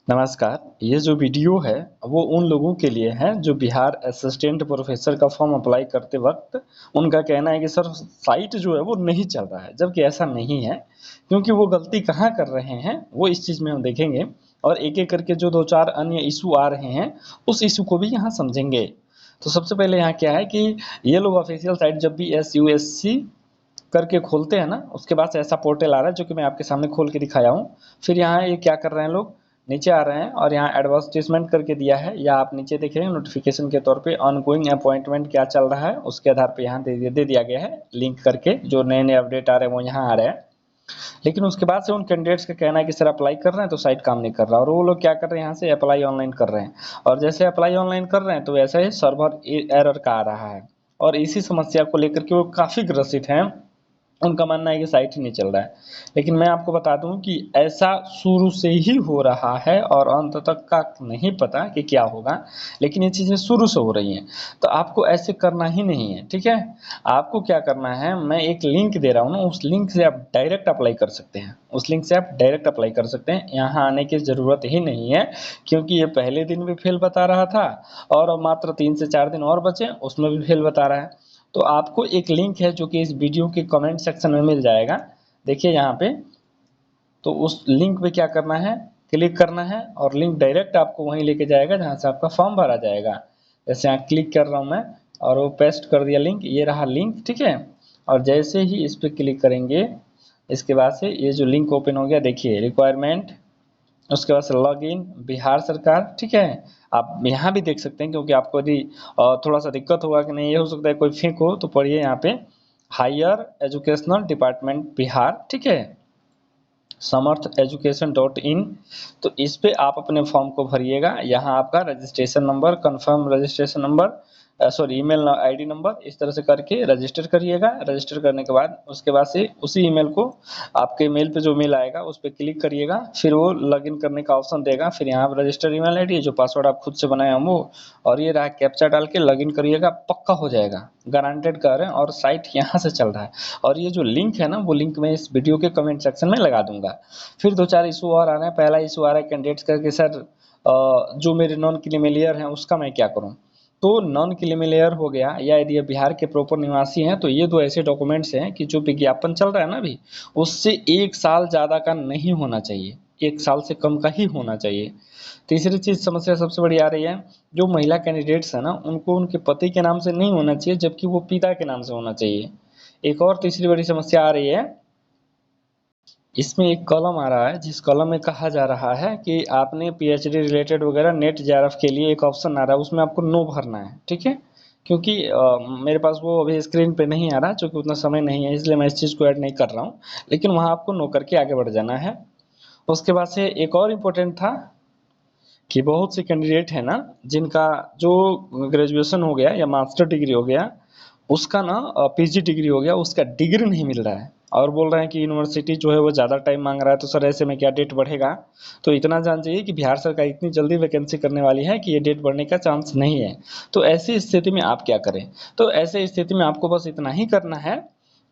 नमस्कार। ये जो वीडियो है वो उन लोगों के लिए है जो बिहार असिस्टेंट प्रोफेसर का फॉर्म अप्लाई करते वक्त उनका कहना है कि सर साइट जो है वो नहीं चल रहा है, जबकि ऐसा नहीं है। क्योंकि वो गलती कहाँ कर रहे हैं वो इस चीज़ में हम देखेंगे और एक-एक करके जो 2-4 अन्य इश्यू आ रहे हैं उस इश्यू को भी यहाँ समझेंगे। तो सबसे पहले यहाँ क्या है कि ये लोग ऑफिशियल साइट जब भी SUSC करके खोलते हैं ना, उसके बाद से ऐसा पोर्टल आ रहा है जो कि मैं आपके सामने खोल के दिखाया हूँ। फिर यहाँ ये क्या कर रहे हैं लोग, नीचे आ रहे हैं और यहाँ एडवर्टाइजमेंट करके दिया है, या आप नीचे देख रहे हैं नोटिफिकेशन के तौर पे ऑनगोइंग अपॉइंटमेंट क्या चल रहा है उसके आधार पे यहाँ दे दिया गया है लिंक करके। जो नए नए अपडेट आ रहे हैं वो यहाँ आ रहे हैं। लेकिन उसके बाद से उन कैंडिडेट्स का कहना है कि सर अप्लाई कर रहे हैं तो साइट काम नहीं कर रहा, और वो लोग क्या कर रहे हैं, यहाँ से अप्लाई ऑनलाइन कर रहे हैं और जैसे अप्लाई ऑनलाइन कर रहे हैं तो वैसे ही सर्वर एरर का आ रहा है। और इसी समस्या को लेकर के वो काफ़ी ग्रसित हैं। उनका मानना है कि साइट ही नहीं चल रहा है। लेकिन मैं आपको बता दूं कि ऐसा शुरू से ही हो रहा है और अंत तक का नहीं पता कि क्या होगा, लेकिन ये चीज़ें शुरू से हो रही हैं। तो आपको ऐसे करना ही नहीं है, ठीक है। आपको क्या करना है, मैं एक लिंक दे रहा हूँ ना, उस लिंक से आप डायरेक्ट अप्लाई कर सकते हैं। उस लिंक से आप डायरेक्ट अप्लाई कर सकते हैं, यहाँ आने की ज़रूरत ही नहीं है। क्योंकि ये पहले दिन भी फेल बता रहा था और मात्र 3 से 4 दिन और बचे उसमें भी फेल बता रहा है। तो आपको एक लिंक है जो कि इस वीडियो के कमेंट सेक्शन में मिल जाएगा, देखिए यहाँ पे। तो उस लिंक पे क्या करना है, क्लिक करना है और लिंक डायरेक्ट आपको वहीं लेके जाएगा जहाँ से आपका फॉर्म भरा जाएगा। जैसे यहाँ क्लिक कर रहा हूँ मैं और वो पेस्ट कर दिया लिंक, ये रहा लिंक, ठीक है। और जैसे ही इस पर क्लिक करेंगे इसके बाद से ये जो लिंक ओपन हो गया, देखिए रिक्वायरमेंट, उसके बाद से लॉग इन बिहार सरकार, ठीक है। आप यहाँ भी देख सकते हैं, क्योंकि आपको यदि थोड़ा सा दिक्कत होगा कि नहीं, ये हो सकता है कोई फेक हो, तो पढ़िए यहाँ पे हायर एजुकेशनल डिपार्टमेंट बिहार, ठीक है, समर्थ एजुकेशन डॉट इन। तो इस पे आप अपने फॉर्म को भरिएगा। यहाँ आपका registration number, confirm registration number, sorry email ID number, इस तरह से करके रजिस्टर करिएगा। रजिस्टर करने के बाद उसके बाद से उसी ईमेल को, आपके मेल पे जो मेल आएगा उस पर क्लिक करिएगा, फिर वो लॉगिन करने का ऑप्शन देगा। फिर यहाँ पर रजिस्टर ईमेल आईडी, जो पासवर्ड आप खुद से बनाए हम वो, और ये रहा कैप्चा डाल के लॉगिन करिएगा, पक्का हो जाएगा, गारंटेड कर रहे हैं। और साइट यहाँ से चल रहा है। और ये जो लिंक है ना, वो लिंक मैं इस वीडियो के कमेंट सेक्शन में लगा दूंगा। फिर 2-4 इशू और आ रहे हैं। पहला इशू आ रहा है कैंडिडेट्स का कि सर जो मेरे नॉन क्रीमिलियर हैं उसका मैं क्या करूं। तो नॉन क्रीमिलियर हो गया, या यदि बिहार के प्रॉपर निवासी हैं तो ये दो ऐसे डॉक्यूमेंट्स हैं कि जो विज्ञापन चल रहा है ना अभी, उससे 1 साल ज़्यादा का नहीं होना चाहिए, 1 साल से कम का ही होना चाहिए। तीसरी चीज़ समस्या सबसे बड़ी आ रही है, जो महिला कैंडिडेट्स हैं ना उनको उनके पति के नाम से नहीं होना चाहिए, जबकि वो पिता के नाम से होना चाहिए। एक और तीसरी बड़ी समस्या आ रही है, इसमें एक कॉलम आ रहा है जिस कॉलम में कहा जा रहा है कि आपने पीएचडी रिलेटेड वगैरह नेट जेआरएफ के लिए एक ऑप्शन आ रहा है, उसमें आपको नो भरना है, ठीक है। क्योंकि मेरे पास वो अभी स्क्रीन पे नहीं आ रहा, क्योंकि उतना समय नहीं है, इसलिए मैं इस चीज़ को ऐड नहीं कर रहा हूँ। लेकिन वहाँ आपको नो करके आगे बढ़ जाना है। उसके बाद से एक और इम्पोर्टेंट था कि बहुत से कैंडिडेट है ना जिनका जो ग्रेजुएशन हो गया या मास्टर डिग्री हो गया, उसका ना पीजी डिग्री हो गया, उसका डिग्री नहीं मिल रहा है और बोल रहे हैं कि यूनिवर्सिटी जो है वो ज़्यादा टाइम मांग रहा है। तो सर ऐसे में क्या डेट बढ़ेगा। तो इतना जान चाहिए कि बिहार सरकार इतनी जल्दी वैकेंसी करने वाली है कि ये डेट बढ़ने का चांस नहीं है। तो ऐसी स्थिति में आप क्या करें, तो ऐसे स्थिति में आपको बस इतना ही करना है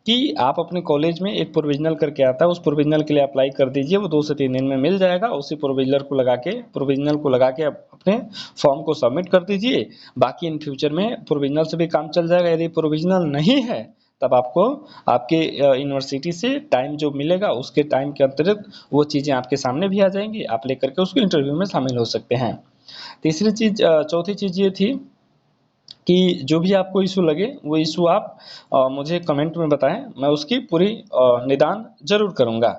कि आप अपने कॉलेज में एक प्रोविजनल करके आता है, उस प्रोविजनल के लिए अप्लाई कर दीजिए, वो 2 से 3 दिन में मिल जाएगा। उसी प्रोविजनल को लगा के आप अपने फॉर्म को सबमिट कर दीजिए। बाकी इन फ्यूचर में प्रोविजनल से भी काम चल जाएगा। यदि प्रोविजनल नहीं है तब आपको आपके यूनिवर्सिटी से टाइम जो मिलेगा उसके टाइम के अंतर्गत वो चीज़ें आपके सामने भी आ जाएंगी, आप लेकर के उसको इंटरव्यू में शामिल हो सकते हैं। तीसरी चीज़, चौथी चीज़ ये थी कि जो भी आपको इशू लगे वो इशू आप मुझे कमेंट में बताएं, मैं उसकी पूरी निदान जरूर करूंगा।